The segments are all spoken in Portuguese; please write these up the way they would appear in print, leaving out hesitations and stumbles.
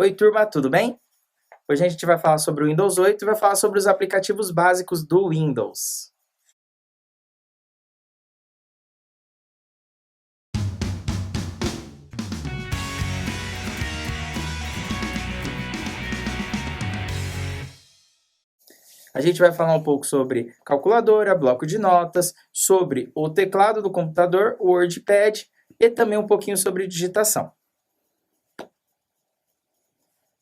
Oi, turma, tudo bem? Hoje a gente vai falar sobre o Windows 8 e vai falar sobre os aplicativos básicos do Windows. A gente vai falar um pouco sobre calculadora, bloco de notas, sobre o teclado do computador, o WordPad e também um pouquinho sobre digitação.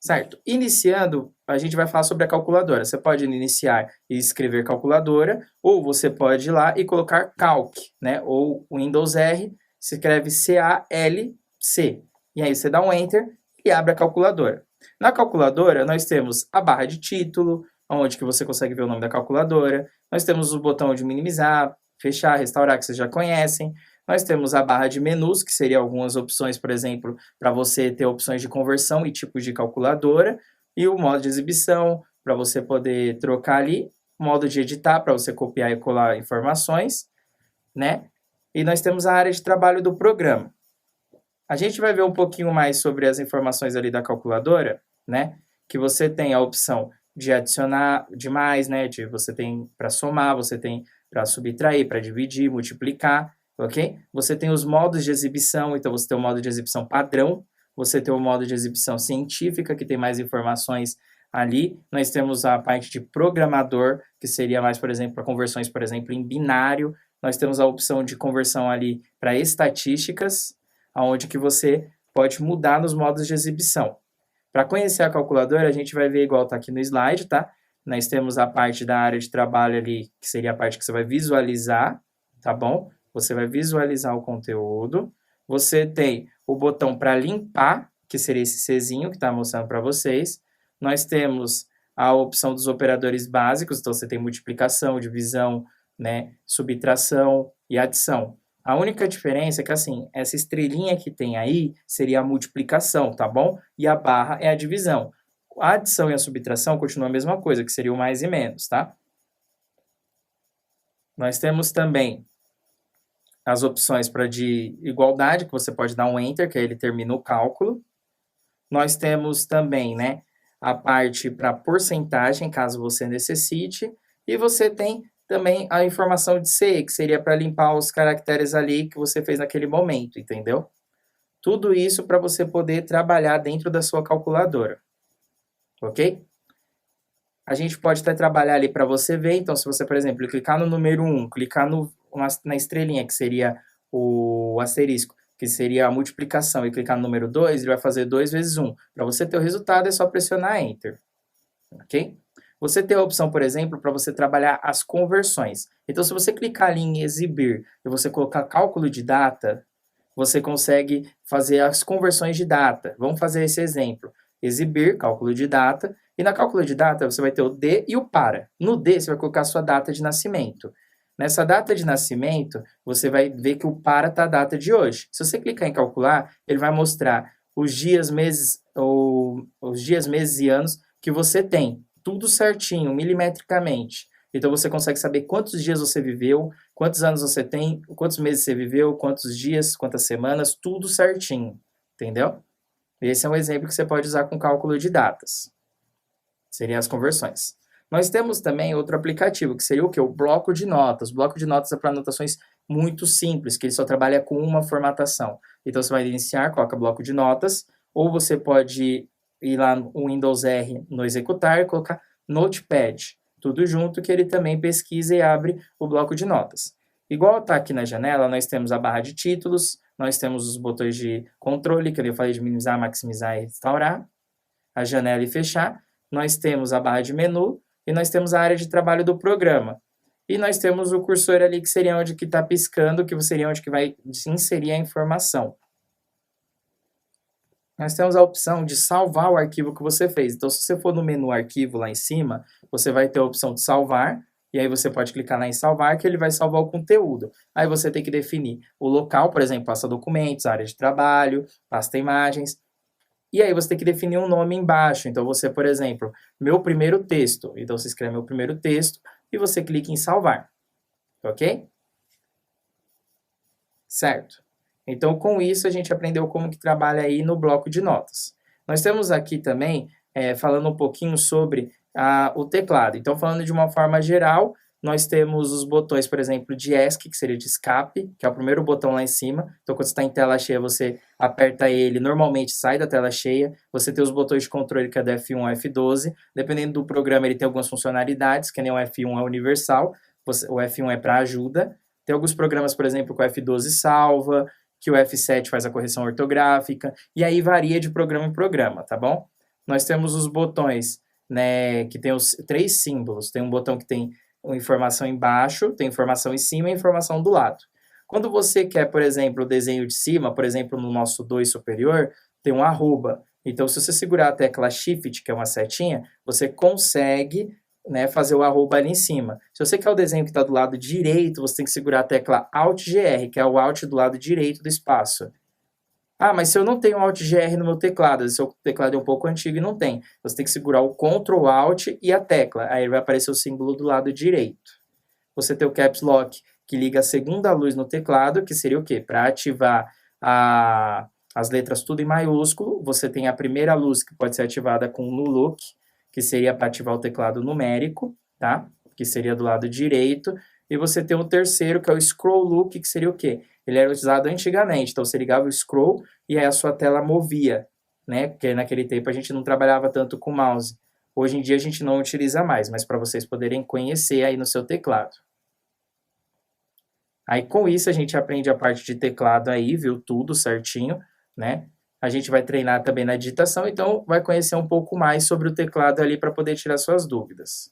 Certo? Iniciando, a gente vai falar sobre a calculadora. Você pode iniciar e escrever calculadora, ou você pode ir lá e colocar calc, né? Ou Windows R, se escreve C-A-L-C. E aí você dá um Enter e abre a calculadora. Na calculadora, nós temos a barra de título, onde que você consegue ver o nome da calculadora. Nós temos o botão de minimizar, fechar, restaurar, que vocês já conhecem. Nós temos a barra de menus, que seria algumas opções, por exemplo, para você ter opções de conversão e tipos de calculadora, e o modo de exibição, para você poder trocar ali, modo de editar, para você copiar e colar informações, né? E nós temos a área de trabalho do programa. A gente vai ver um pouquinho mais sobre as informações ali da calculadora, né? Que você tem a opção de adicionar demais, né? Você tem para somar, você tem para subtrair, para dividir, multiplicar, ok? Você tem os modos de exibição, então você tem o modo de exibição padrão, você tem o modo de exibição científica, que tem mais informações ali. Nós temos a parte de programador, que seria mais, por exemplo, para conversões, por exemplo, em binário. Nós temos a opção de conversão ali para estatísticas, onde que você pode mudar nos modos de exibição. Para conhecer a calculadora, a gente vai ver igual está aqui no slide, tá? Nós temos a parte da área de trabalho ali, que seria a parte que você vai visualizar, tá bom? Você vai visualizar o conteúdo. Você tem o botão para limpar, que seria esse Czinho que está mostrando para vocês. Nós temos a opção dos operadores básicos, então você tem multiplicação, divisão, né, subtração e adição. A única diferença é que, assim, essa estrelinha que tem aí seria a multiplicação, tá bom? E a barra é a divisão. A adição e a subtração continuam a mesma coisa, que seria o mais e menos, tá? Nós temos também as opções para de igualdade, que você pode dar um Enter, que aí ele termina o cálculo. Nós temos também, né, a parte para porcentagem, caso você necessite. E você tem também a informação de CE, que seria para limpar os caracteres ali que você fez naquele momento, entendeu? Tudo isso para você poder trabalhar dentro da sua calculadora, ok? A gente pode até trabalhar ali para você ver, então se você, por exemplo, clicar no número 1, clicar na estrelinha, que seria o asterisco, que seria a multiplicação, e clicar no número 2, ele vai fazer 2 vezes 1. Para você ter o resultado, é só pressionar Enter, ok? Você tem a opção, por exemplo, para você trabalhar as conversões. Então, se você clicar ali em exibir e você colocar cálculo de data, você consegue fazer as conversões de data. Vamos fazer esse exemplo. Exibir, cálculo de data, e na cálculo de data você vai ter o D e o para. No D você vai colocar a sua data de nascimento. Nessa data de nascimento, você vai ver que o para está a data de hoje. Se você clicar em calcular, ele vai mostrar os dias, meses, meses e anos que você tem. Tudo certinho, milimetricamente. Então você consegue saber quantos dias você viveu, quantos anos você tem, quantos meses você viveu, quantos dias, quantas semanas, tudo certinho, entendeu? Esse é um exemplo que você pode usar com cálculo de datas. Seriam as conversões. Nós temos também outro aplicativo, que seria o quê? O bloco de notas. O bloco de notas é para anotações muito simples, que ele só trabalha com uma formatação. Então você vai iniciar, coloca bloco de notas, ou você pode ir lá no Windows R no executar e colocar Notepad, tudo junto, que ele também pesquisa e abre o bloco de notas. Igual está aqui na janela, nós temos a barra de títulos, nós temos os botões de controle, que eu falei de minimizar, maximizar e restaurar, a janela e fechar, nós temos a barra de menu e nós temos a área de trabalho do programa. E nós temos o cursor ali, que seria onde que está piscando, que seria onde que vai inserir a informação. Nós temos a opção de salvar o arquivo que você fez. Então, se você for no menu arquivo lá em cima, você vai ter a opção de salvar, e aí você pode clicar lá em salvar, que ele vai salvar o conteúdo. Aí você tem que definir o local, por exemplo, pasta documentos, área de trabalho, pasta imagens. E aí você tem que definir um nome embaixo. Então, você, por exemplo, meu primeiro texto. Então, você escreve meu primeiro texto e você clica em salvar. Ok? Certo. Então, com isso, a gente aprendeu como que trabalha aí no bloco de notas. Nós temos aqui também, falando um pouquinho sobre o teclado. Então, falando de uma forma geral, nós temos os botões, por exemplo, de ESC, que seria de escape, que é o primeiro botão lá em cima. Então, quando você está em tela cheia, você aperta ele, normalmente sai da tela cheia. Você tem os botões de controle, que é do F1 ao F12. Dependendo do programa, ele tem algumas funcionalidades, que nem o F1 é universal, o F1 é para ajuda. Tem alguns programas, por exemplo, que o F12 salva, que o F7 faz a correção ortográfica, e aí varia de programa em programa, tá bom? Nós temos os botões, né, que tem os 3 símbolos. Tem um botão que tem informação embaixo, tem informação em cima e informação do lado. Quando você quer, por exemplo, o desenho de cima, por exemplo, no nosso 2 superior, tem um arroba. Então, se você segurar a tecla Shift, que é uma setinha, você consegue, né, fazer o arroba ali em cima. Se você quer o desenho que está do lado direito, você tem que segurar a tecla Alt-GR, que é o Alt do lado direito do espaço. Ah, mas se eu não tenho Alt-GR no meu teclado, o seu teclado é um pouco antigo e não tem, você tem que segurar o Ctrl Alt e a tecla, aí vai aparecer o símbolo do lado direito. Você tem o Caps Lock, que liga a segunda luz no teclado, que seria o quê? Para ativar as letras tudo em maiúsculo. Você tem a primeira luz, que pode ser ativada com no Look, que seria para ativar o teclado numérico, tá? Que seria do lado direito. E você tem o terceiro, que é o Scroll Look, que seria o quê? Ele era utilizado antigamente, então você ligava o scroll e aí a sua tela movia, né? Porque naquele tempo a gente não trabalhava tanto com mouse. Hoje em dia a gente não utiliza mais, mas para vocês poderem conhecer aí no seu teclado. Aí com isso a gente aprende a parte de teclado aí, viu tudo certinho, né? A gente vai treinar também na digitação, então vai conhecer um pouco mais sobre o teclado ali para poder tirar suas dúvidas.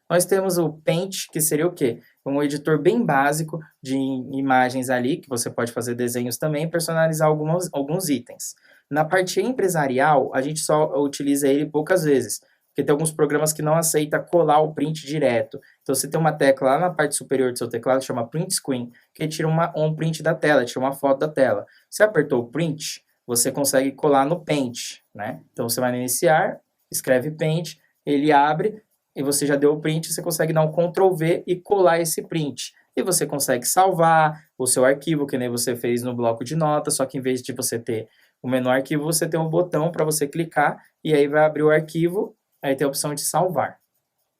Nós temos o Paint, que seria o quê? Um editor bem básico de imagens ali, que você pode fazer desenhos também, personalizar alguns itens. Na parte empresarial, a gente só utiliza ele poucas vezes, porque tem alguns programas que não aceitam colar o print direto. Então, você tem uma tecla lá na parte superior do seu teclado, chama Print Screen, que tira um print da tela, tira uma foto da tela. Se apertou o Print, você consegue colar no Paint, né? Então, você vai no Iniciar, escreve Paint, ele abre, e você já deu o print, você consegue dar um Ctrl V e colar esse print. E você consegue salvar o seu arquivo, que nem você fez no bloco de notas, só que em vez de você ter o menu arquivo, você tem um botão para você clicar, e aí vai abrir o arquivo, aí tem a opção de salvar,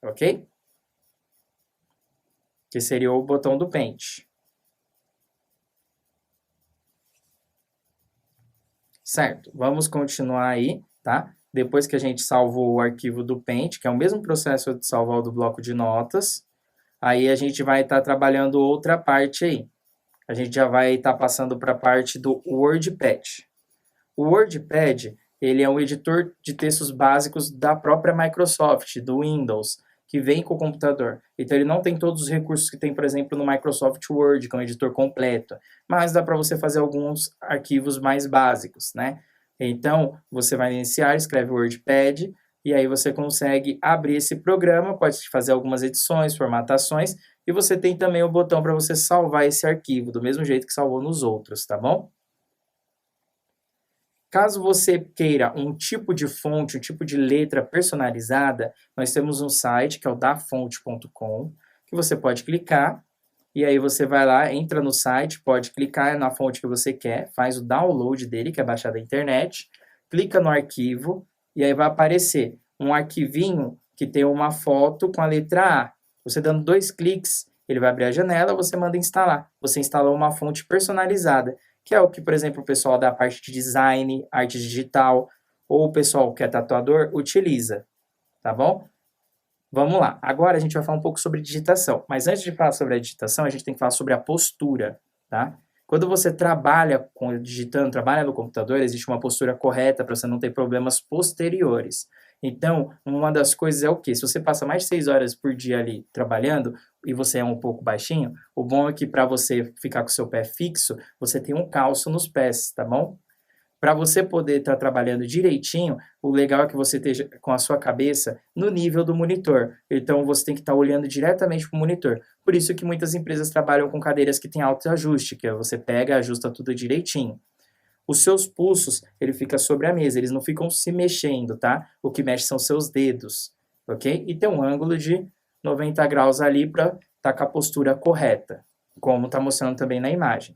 ok? Que seria o botão do Paint. Certo, vamos continuar aí, tá? Depois que a gente salvou o arquivo do Paint, que é o mesmo processo de salvar o do bloco de notas, aí a gente vai estar trabalhando outra parte aí. A gente já vai estar passando para a parte do WordPad. O WordPad, ele é um editor de textos básicos da própria Microsoft, do Windows, que vem com o computador. Então, ele não tem todos os recursos que tem, por exemplo, no Microsoft Word, que é um editor completo, mas dá para você fazer alguns arquivos mais básicos, né? Então, você vai iniciar, escreve WordPad, e aí você consegue abrir esse programa, pode fazer algumas edições, formatações, e você tem também o botão para você salvar esse arquivo, do mesmo jeito que salvou nos outros, tá bom? Caso você queira um tipo de fonte, um tipo de letra personalizada, nós temos um site que é o dafonte.com, que você pode clicar, e aí você vai lá, entra no site, pode clicar na fonte que você quer, faz o download dele, que é baixar da internet, clica no arquivo, e aí vai aparecer um arquivinho que tem uma foto com a letra A. Você dando 2 cliques, ele vai abrir a janela, você manda instalar. Você instalou uma fonte personalizada, que é o que, por exemplo, o pessoal da parte de design, arte digital, ou o pessoal que é tatuador, utiliza, tá bom? Vamos lá, agora a gente vai falar um pouco sobre digitação, mas antes de falar sobre a digitação, a gente tem que falar sobre a postura, tá? Quando você trabalha digitando, trabalha no computador, existe uma postura correta para você não ter problemas posteriores. Então, uma das coisas é o quê? Se você passa mais de 6 horas por dia ali trabalhando e você é um pouco baixinho, o bom é que para você ficar com o seu pé fixo, você tem um calço nos pés, tá bom? Para você poder estar trabalhando direitinho, o legal é que você esteja com a sua cabeça no nível do monitor. Então, você tem que estar olhando diretamente para o monitor. Por isso que muitas empresas trabalham com cadeiras que têm autoajuste, que você pega e ajusta tudo direitinho. Os seus pulsos, ele fica sobre a mesa, eles não ficam se mexendo, tá? O que mexe são seus dedos, ok? E tem um ângulo de 90 graus ali para estar com a postura correta, como está mostrando também na imagem.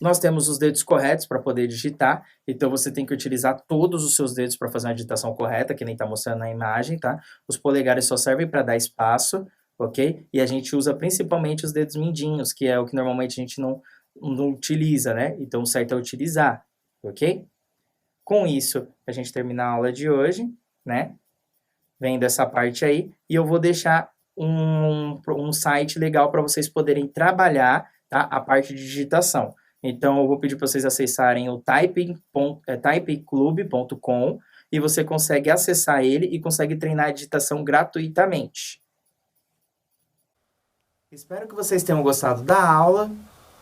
Nós temos os dedos corretos para poder digitar, então você tem que utilizar todos os seus dedos para fazer uma digitação correta, que nem está mostrando na imagem, tá? Os polegares só servem para dar espaço, ok? E a gente usa principalmente os dedos mindinhos, que é o que normalmente a gente não utiliza, né? Então o certo é utilizar, ok? Com isso, a gente termina a aula de hoje, né? Vendo essa parte aí, e eu vou deixar um site legal para vocês poderem trabalhar, tá? A parte de digitação. Então, eu vou pedir para vocês acessarem o typingclub.com e você consegue acessar ele e consegue treinar a digitação gratuitamente. Espero que vocês tenham gostado da aula.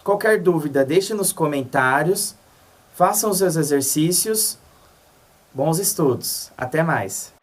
Qualquer dúvida, deixe nos comentários. Façam os seus exercícios. Bons estudos. Até mais.